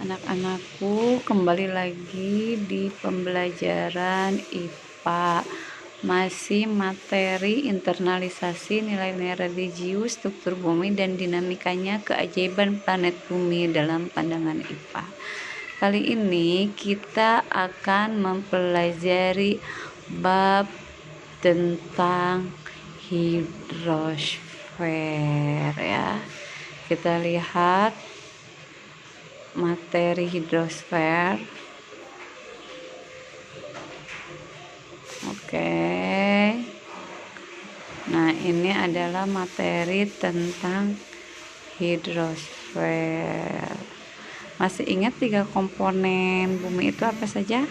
Anak-anakku, kembali lagi di pembelajaran IPA. Masih materi internalisasi nilai-nilai religius, struktur bumi dan dinamikanya, keajaiban planet bumi dalam pandangan IPA. Kali ini kita akan mempelajari bab tentang hidrosfer ya. Kita lihat materi hidrosfer. Oke. Nah, ini adalah materi tentang hidrosfer. Masih ingat 3 komponen bumi itu apa saja?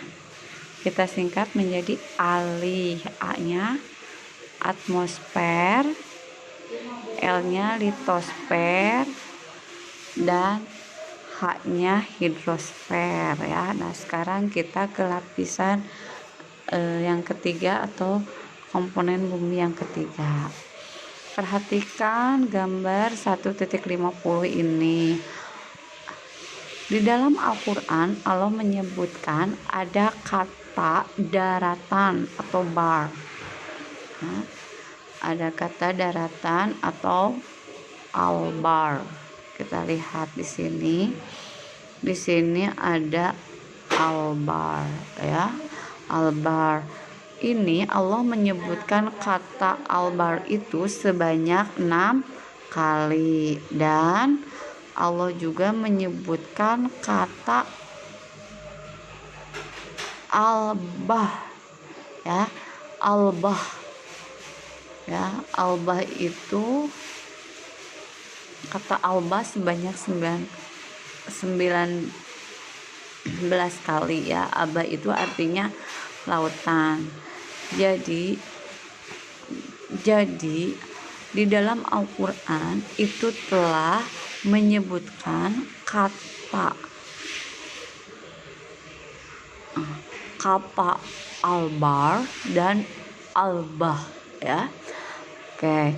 Kita singkat menjadi ALI. A-nya atmosfer, L-nya litosfer, dan H-nya hidrosfer ya. Nah, sekarang kita ke lapisan yang ketiga atau komponen bumi yang ketiga. Perhatikan gambar 1.50 ini. Di dalam Al-Quran, Allah menyebutkan ada kata daratan atau bar. Nah, ada kata daratan atau al-bar. Kita lihat di sini. Di sini ada al-bar ya. Al-bar. Ini Allah menyebutkan kata al-bar itu sebanyak 6 kali, dan Allah juga menyebutkan kata albah ya. Albah ya. Albah itu kata albah sebanyak 19 kali ya. Abah itu artinya lautan. Jadi di dalam Al-Quran itu telah menyebutkan kata albar dan albah ya. Oke.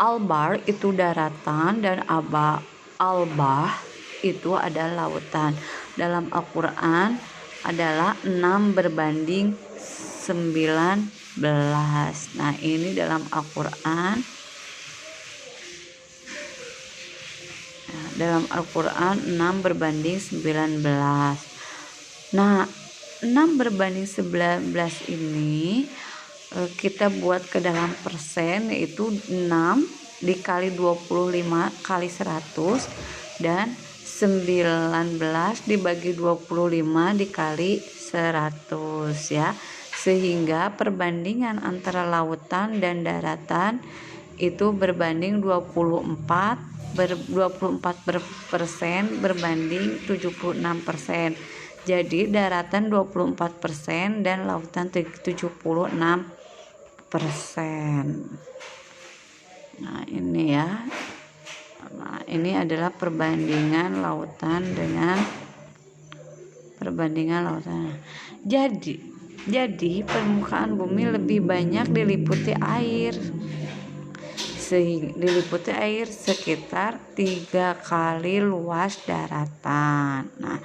Albar itu daratan dan albah itu adalah lautan. Dalam Al-Quran adalah 6:19. Nah, ini dalam Al-Quran. Dalam Al-Quran 6:19. Nah, 6:19 ini kita buat ke dalam persen, yaitu 6 dikali 25 kali 100 dan 19 dibagi 25 dikali 100 ya. Sehingga perbandingan antara lautan dan daratan itu berbanding 24% berbanding 76%. Jadi daratan 24% dan lautan 76%. Nah, ini ya. Nah, ini adalah perbandingan lautan dengan Jadi permukaan bumi lebih banyak diliputi air. Diliputi air sekitar 3 kali luas daratan. Nah,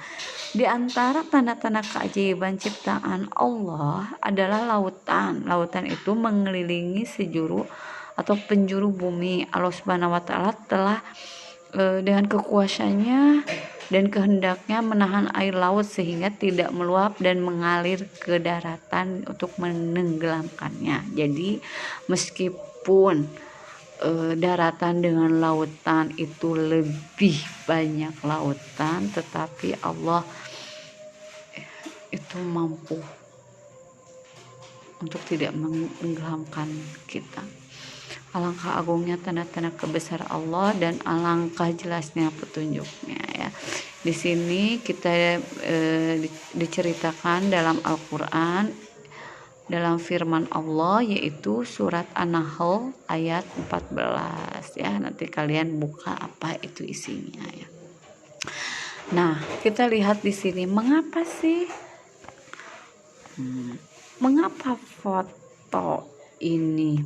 di antara tanda-tanda keajaiban ciptaan Allah adalah lautan. Lautan itu mengelilingi sejuru atau penjuru bumi. Allah Subhanahu wa taala telah dengan kekuasaannya dan kehendaknya menahan air laut sehingga tidak meluap dan mengalir ke daratan untuk menenggelamkannya. Jadi meskipun daratan dengan lautan itu lebih banyak lautan, tetapi Allah itu mampu untuk tidak menenggelamkan kita. Alangkah agungnya tanda-tanda kebesaran Allah dan alangkah jelasnya petunjuknya ya. Di sini kita diceritakan dalam Al-Quran, dalam firman Allah, yaitu surat An-Nahl ayat 14 ya. Nanti kalian buka apa itu isinya ya. Nah, kita lihat di sini mengapa sih mengapa foto ini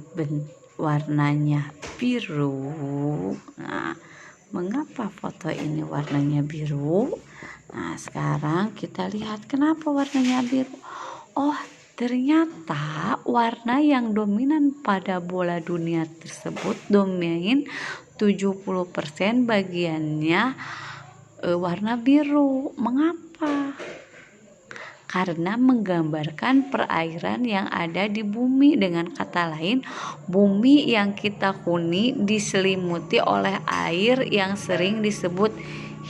warnanya biru. Nah, mengapa foto ini warnanya biru? Nah, sekarang kita lihat kenapa warnanya biru. Oh, ternyata warna yang dominan pada bola dunia tersebut domain 70% bagiannya warna biru. Mengapa? Karena menggambarkan perairan yang ada di bumi. Dengan kata lain, bumi yang kita huni diselimuti oleh air yang sering disebut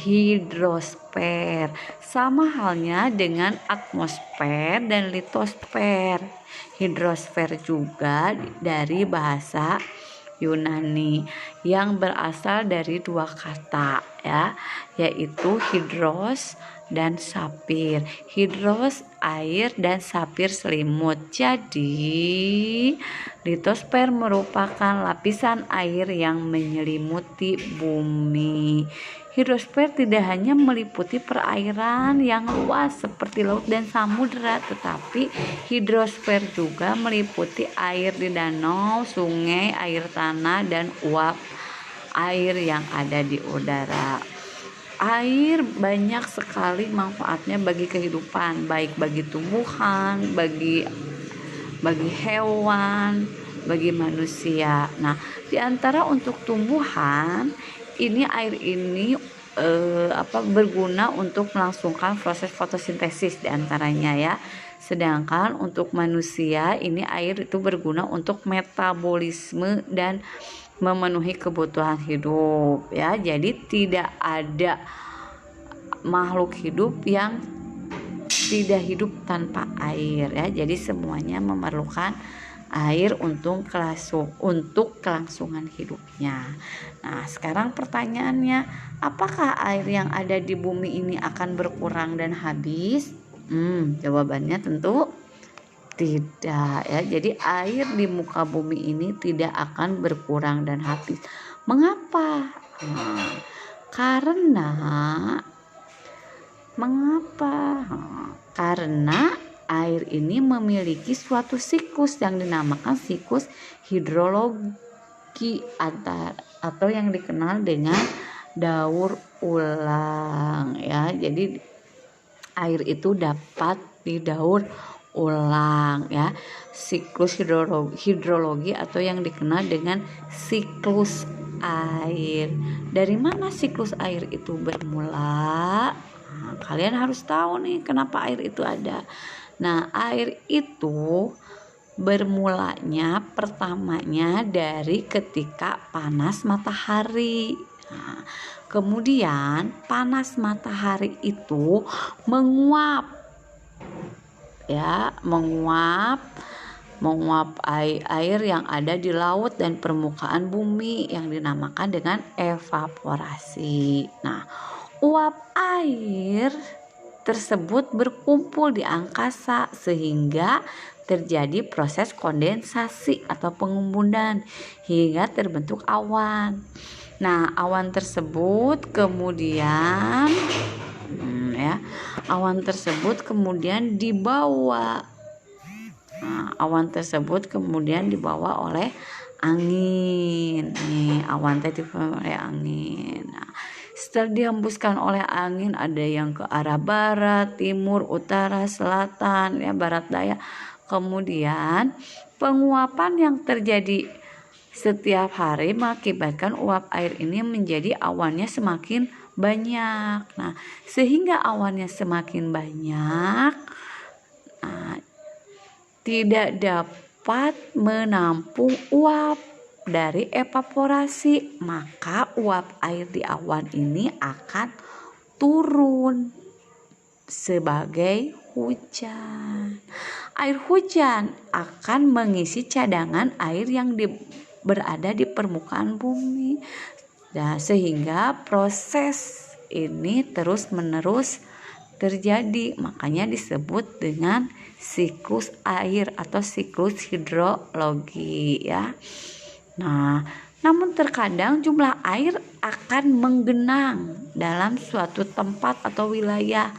hidrosfer. Sama halnya dengan atmosfer dan litosfer. Hidrosfer juga dari bahasa Yunani yang berasal dari dua kata ya, yaitu hidros dan sapir. Hidros air dan sapir selimut. Jadi litosfer merupakan lapisan air yang menyelimuti bumi. Hidrosfer tidak hanya meliputi perairan yang luas seperti laut dan samudera, tetapi hidrosfer juga meliputi air di danau, sungai, air tanah, dan uap air yang ada di udara. Air banyak sekali manfaatnya bagi kehidupan, baik bagi tumbuhan, bagi hewan, bagi manusia. Nah, di antara untuk tumbuhan, air ini berguna untuk melangsungkan proses fotosintesis di antaranya ya. Sedangkan untuk manusia, ini air itu berguna untuk metabolisme dan memenuhi kebutuhan hidup ya. Jadi tidak ada makhluk hidup yang tidak hidup tanpa air ya. Jadi semuanya memerlukan air untuk kelangsungan hidupnya. Nah, sekarang pertanyaannya, apakah air yang ada di bumi ini akan berkurang dan habis? Jawabannya tentu tidak ya. Jadi air di muka bumi ini tidak akan berkurang dan habis. Mengapa? Karena air ini memiliki suatu siklus yang dinamakan siklus hidrologi atau yang dikenal dengan daur ulang ya. Jadi air itu dapat didaur ulang ya. Siklus hidrologi atau yang dikenal dengan siklus air. Dari mana siklus air itu bermula? Nah, kalian harus tahu nih kenapa air itu ada. Nah, air itu bermulanya pertamanya dari ketika panas matahari. Nah, kemudian panas matahari itu menguap air yang ada di laut dan permukaan bumi yang dinamakan dengan evaporasi. Nah, uap air tersebut berkumpul di angkasa sehingga terjadi proses kondensasi atau pengumpulan hingga terbentuk awan. Nah, awan tersebut kemudian dibawa oleh angin. Awan dibawa oleh angin. Nah, setelah dihembuskan oleh angin, ada yang ke arah barat, timur, utara, selatan, barat daya. Kemudian penguapan yang terjadi setiap hari mengakibatkan uap air ini menjadi awannya semakin banyak. Nah, sehingga awannya semakin banyak, tidak dapat menampung uap dari evaporasi, maka uap air di awan ini akan turun sebagai hujan. Air hujan akan mengisi cadangan air yang berada di permukaan bumi. Nah, sehingga proses ini terus-menerus terjadi, makanya disebut dengan siklus air atau siklus hidrologi ya. Nah, namun terkadang jumlah air akan menggenang dalam suatu tempat atau wilayah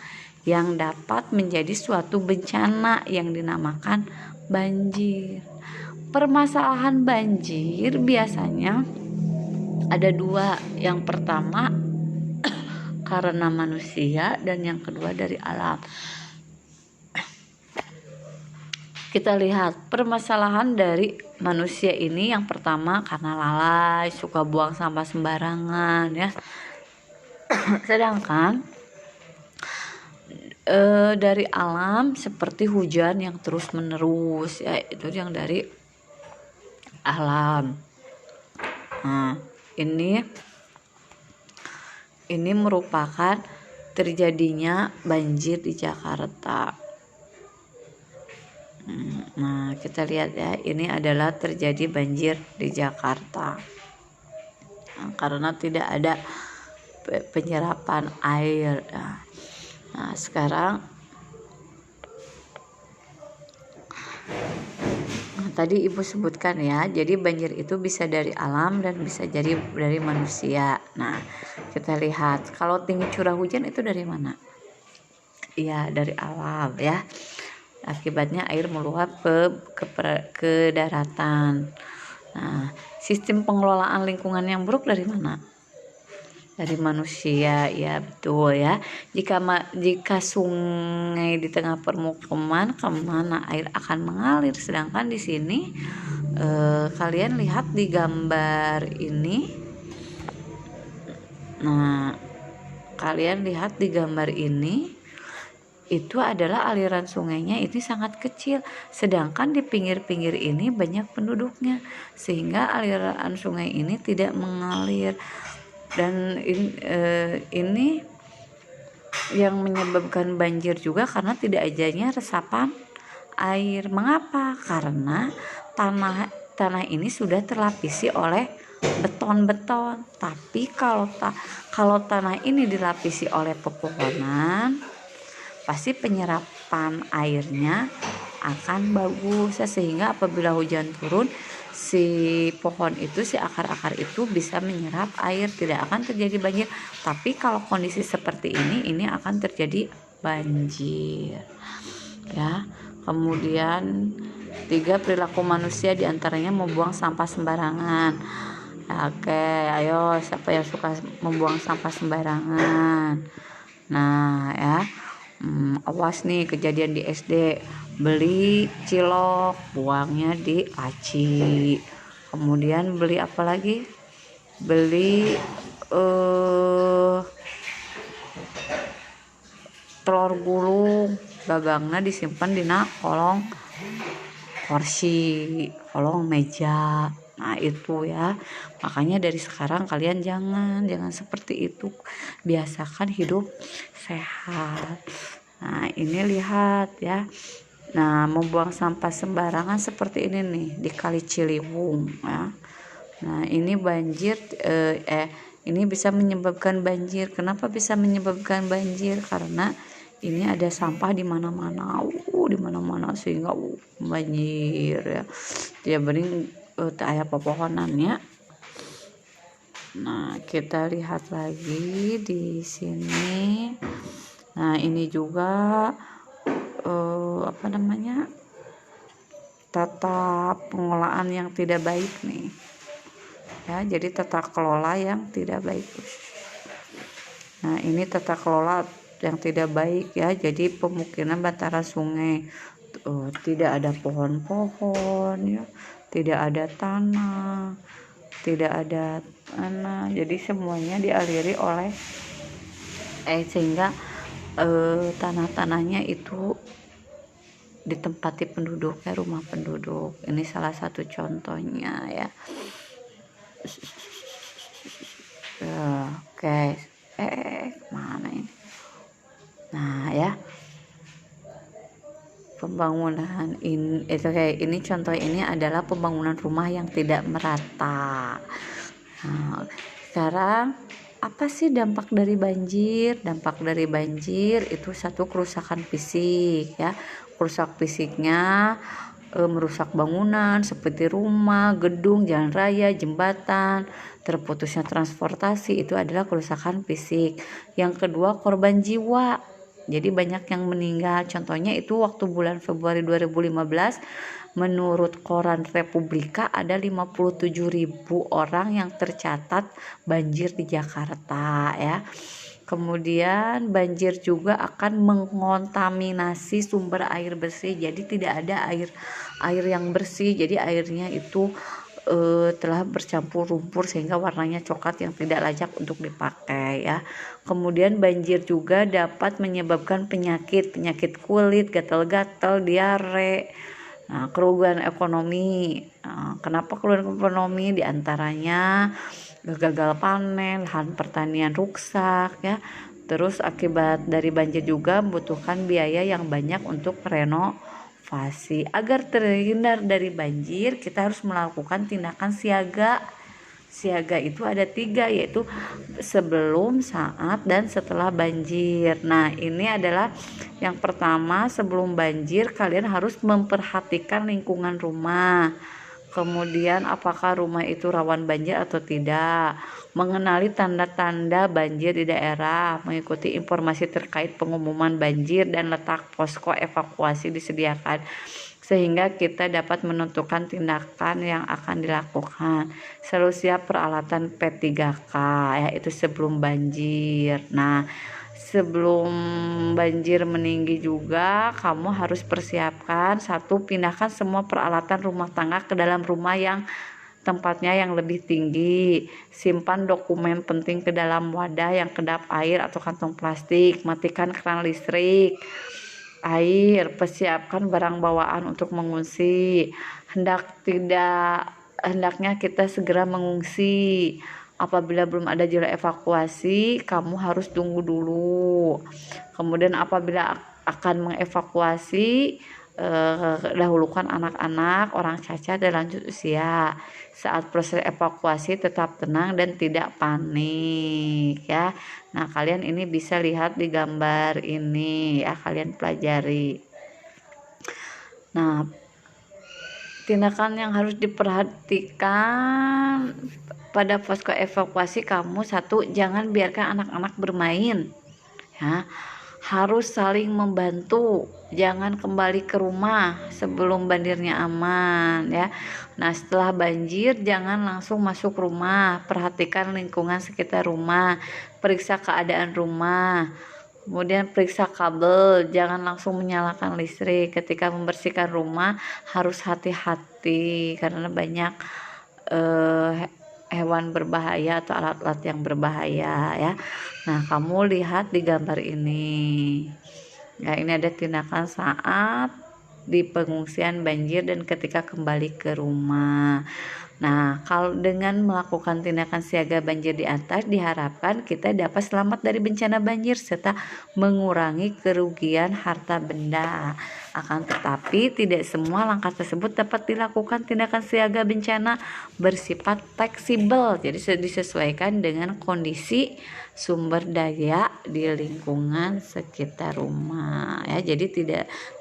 yang dapat menjadi suatu bencana yang dinamakan banjir. Permasalahan banjir biasanya ada dua, yang pertama karena manusia dan yang kedua dari alam. Kita lihat permasalahan dari manusia ini, yang pertama karena lalai, suka buang sampah sembarangan ya. Sedangkan dari alam seperti hujan yang terus menerus ya, itu yang dari alam. Nah, ini merupakan terjadinya banjir di Jakarta. Nah, kita lihat ya, ini adalah terjadi banjir di Jakarta. Nah, karena tidak ada penyerapan air. Nah, sekarang tadi Ibu sebutkan ya, jadi banjir itu bisa dari alam dan bisa jadi dari manusia. Nah, kita lihat kalau tinggi curah hujan itu dari mana? Iya, dari alam ya. Akibatnya air meluap ke daratan. Nah, sistem pengelolaan lingkungan yang buruk dari mana? Dari manusia, ya betul ya. Jika sungai di tengah permukiman, kemana air akan mengalir? Sedangkan di sini kalian lihat di gambar ini. Nah, kalian lihat di gambar ini, itu adalah aliran sungainya ini sangat kecil, sedangkan di pinggir-pinggir ini banyak penduduknya, sehingga aliran sungai ini tidak mengalir. Dan ini yang menyebabkan banjir juga karena tidak adanya resapan air. Mengapa? Karena tanah ini sudah terlapisi oleh beton. Tapi kalau tanah ini dilapisi oleh pepohonan, pasti penyerapan airnya akan bagus, sehingga apabila hujan turun, si pohon itu, si akar-akar itu bisa menyerap air, tidak akan terjadi banjir. Tapi kalau kondisi seperti ini akan terjadi banjir ya. Kemudian 3, perilaku manusia diantaranya membuang sampah sembarangan. Oke, ayo siapa yang suka membuang sampah sembarangan? Nah ya, awas nih kejadian di SD, beli cilok buangnya di laci. Kemudian beli apa lagi, beli telur gulung, gagangna disimpan di kolong kursi, kolong meja. Nah itu ya, makanya dari sekarang kalian jangan seperti itu, biasakan hidup sehat. Nah ini lihat ya, nah membuang sampah sembarangan seperti ini nih di Kali Ciliwung ya. Nah ini banjir, ini bisa menyebabkan banjir. Kenapa bisa menyebabkan banjir? Karena ini ada sampah di mana-mana, sehingga banjir ya. Dia bening aya pepohonannya. Nah, kita lihat lagi di sini. Nah, ini juga tata pengelolaan yang tidak baik nih. Ya, jadi tata kelola yang tidak baik. Nah, ini tata kelola yang tidak baik ya. Jadi pemukiman bantaran sungai, tidak ada pohon-pohon ya, tidak ada tanah, tidak ada tanah. Jadi semuanya dialiri oleh sehingga tanah-tanahnya itu ditempati penduduk ya, rumah penduduk. Ini salah satu contohnya ya. Oke. Mana ini? Nah ya, pembangunan ini contoh ini adalah pembangunan rumah yang tidak merata. Nah, sekarang apa sih dampak dari banjir? Dampak dari banjir itu satu, kerusakan fisik ya. Kerusak fisiknya merusak bangunan seperti rumah, gedung, jalan raya, jembatan, terputusnya transportasi, itu adalah kerusakan fisik. Yang kedua, korban jiwa. Jadi banyak yang meninggal. Contohnya itu waktu bulan Februari 2015, menurut koran Republika ada 57.000 orang yang tercatat banjir di Jakarta ya. Kemudian banjir juga akan mengontaminasi sumber air bersih. Jadi tidak ada air yang bersih. Jadi airnya itu telah bercampur lumpur sehingga warnanya coklat yang tidak layak untuk dipakai ya. Kemudian banjir juga dapat menyebabkan penyakit kulit, gatal-gatal, diare. Nah, kerugian ekonomi. Kenapa kerugian ekonomi? Diantaranya gagal panen, lahan pertanian rusak ya. Terus akibat dari banjir juga membutuhkan biaya yang banyak untuk renovasi. Agar terhindar dari banjir, kita harus melakukan tindakan siaga. Siaga itu ada 3, yaitu sebelum, saat, dan setelah banjir. Nah, ini adalah yang pertama, sebelum banjir kalian harus memperhatikan lingkungan rumah. Kemudian apakah rumah itu rawan banjir atau tidak, mengenali tanda-tanda banjir di daerah, mengikuti informasi terkait pengumuman banjir dan letak posko evakuasi disediakan sehingga kita dapat menentukan tindakan yang akan dilakukan. Selalu siap peralatan P3K yaitu sebelum banjir. Nah, sebelum banjir meninggi juga kamu harus persiapkan, 1, pindahkan semua peralatan rumah tangga ke dalam rumah yang tempatnya yang lebih tinggi. Simpan dokumen penting ke dalam wadah yang kedap air atau kantong plastik. Matikan keran listrik, air. Persiapkan barang bawaan untuk mengungsi. Hendaknya kita segera mengungsi. Apabila belum ada jalur evakuasi, kamu harus tunggu dulu. Kemudian apabila akan mengevakuasi, dahulukan anak-anak, orang cacat, dan lanjut usia. Saat proses evakuasi tetap tenang dan tidak panik ya. Nah, kalian ini bisa lihat di gambar ini ya, kalian pelajari. Nah, tindakan yang harus diperhatikan pada posko evakuasi kamu, 1, jangan biarkan anak-anak bermain ya. Harus saling membantu, jangan kembali ke rumah sebelum banjirnya aman ya. Nah, setelah banjir jangan langsung masuk rumah, perhatikan lingkungan sekitar rumah, periksa keadaan rumah. Kemudian periksa kabel, jangan langsung menyalakan listrik. Ketika membersihkan rumah harus hati-hati karena banyak hewan berbahaya atau alat-alat yang berbahaya ya. Nah, kamu lihat di gambar ini ya, ini ada tindakan saat di pengungsian banjir dan ketika kembali ke rumah. Nah, kalau dengan melakukan tindakan siaga banjir di atas, diharapkan kita dapat selamat dari bencana banjir serta mengurangi kerugian harta benda. Akan tetapi tidak semua langkah tersebut dapat dilakukan. Tindakan siaga bencana bersifat fleksibel, jadi disesuaikan dengan kondisi sumber daya di lingkungan sekitar rumah ya. Jadi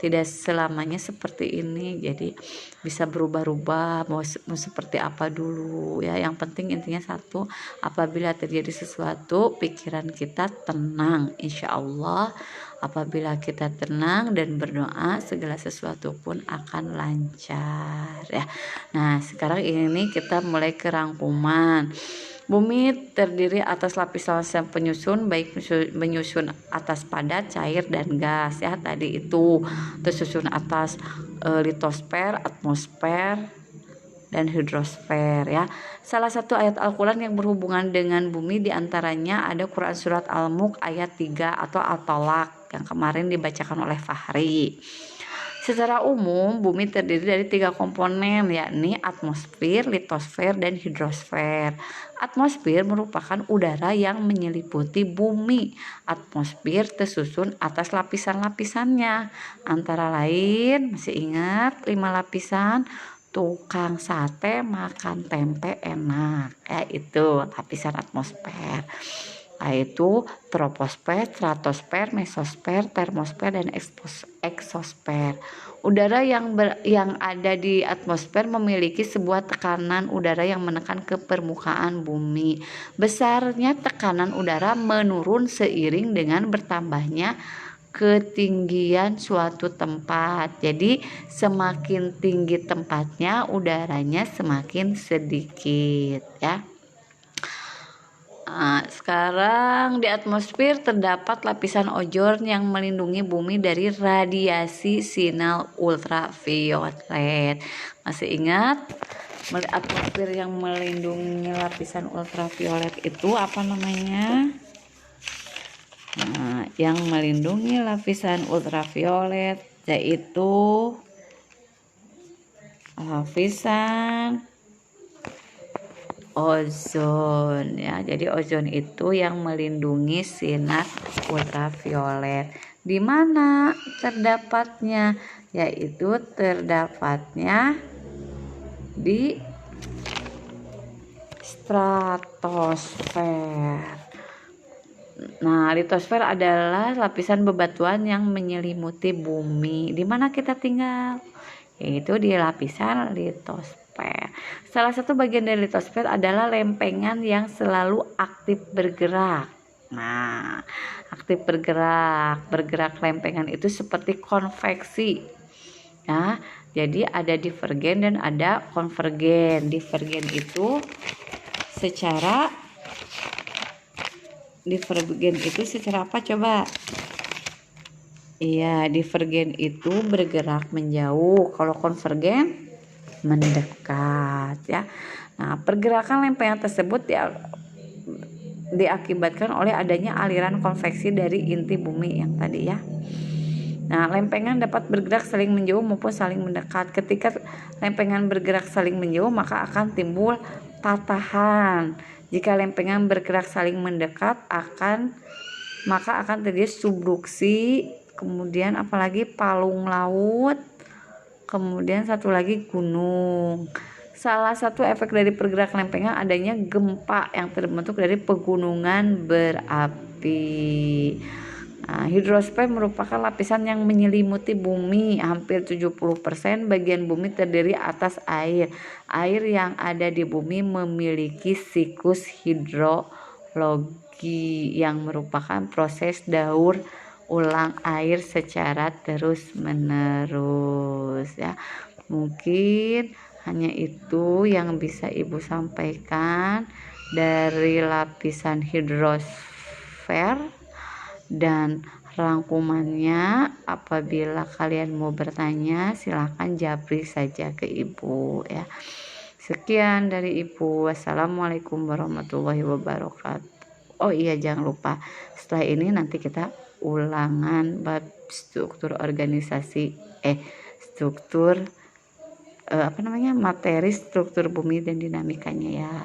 tidak selamanya seperti ini, jadi bisa berubah-ubah mau seperti apa dulu ya. Yang penting intinya 1, apabila terjadi sesuatu pikiran kita tenang, insya Allah apabila kita tenang dan berdoa segala sesuatu pun akan lancar ya. Nah, sekarang ini kita mulai ke rangkuman. Bumi terdiri atas lapisan penyusun, baik menyusun atas padat, cair, dan gas ya. Tadi itu tersusun atas litosfer, atmosfer, dan hidrosfer ya. Salah satu ayat Al-Quran yang berhubungan dengan bumi diantaranya ada Quran Surat Al-Mulk ayat 3 atau At-Tolak yang kemarin dibacakan oleh Fahri. Secara umum, bumi terdiri dari 3 komponen, yakni atmosfer, litosfer, dan hidrosfer. Atmosfer merupakan udara yang menyeliputi bumi. Atmosfer tersusun atas lapisan-lapisannya. Antara lain, masih ingat 5 lapisan? Tukang sate makan tempe enak. Ya, itu lapisan atmosfer. Yaitu troposfer, stratosfer, mesosfer, termosfer, dan eksosfer. Udara yang ada di atmosfer memiliki sebuah tekanan udara yang menekan ke permukaan bumi. Besarnya tekanan udara menurun seiring dengan bertambahnya ketinggian suatu tempat. Jadi semakin tinggi tempatnya, udaranya semakin sedikit ya. Sekarang di atmosfer terdapat lapisan ozon yang melindungi bumi dari radiasi sinar ultraviolet. Masih ingat atmosfer yang melindungi lapisan ultraviolet itu apa namanya? Yang melindungi lapisan ultraviolet yaitu lapisan ozon ya. Jadi ozon itu yang melindungi sinar ultraviolet. Di mana terdapatnya? Yaitu terdapatnya di stratosfer. Nah, litosfer adalah lapisan bebatuan yang menyelimuti bumi. Di mana kita tinggal? Yaitu di lapisan litosfer. Salah satu bagian dari litosfer adalah lempengan yang selalu aktif bergerak. Nah, aktif bergerak lempengan itu seperti konveksi. Nah, jadi ada divergen dan ada konvergen. Divergen itu secara apa coba? Iya, divergen itu bergerak menjauh. Kalau konvergen mendekat ya. Nah, pergerakan lempengan tersebut diakibatkan oleh adanya aliran konveksi dari inti bumi yang tadi ya. Nah, lempengan dapat bergerak saling menjauh maupun saling mendekat. Ketika lempengan bergerak saling menjauh, maka akan timbul patahan. Jika lempengan bergerak saling mendekat, maka akan terjadi subduksi, kemudian apalagi palung laut, kemudian satu lagi gunung. Salah satu efek dari pergerakan lempengan adanya gempa yang terbentuk dari pegunungan berapi. Nah, hidrosfer merupakan lapisan yang menyelimuti bumi. Hampir 70% bagian bumi terdiri atas air. Air yang ada di bumi memiliki siklus hidrologi yang merupakan proses daur ulang air secara terus-menerus ya. Mungkin hanya itu yang bisa Ibu sampaikan dari lapisan hidrosfer dan rangkumannya. Apabila kalian mau bertanya, silahkan japri saja ke Ibu ya. Sekian dari Ibu. Wassalamualaikum warahmatullahi wabarakatuh. Oh iya, jangan lupa setelah ini nanti kita ulangan bab struktur organisasi materi struktur bumi dan dinamikanya ya.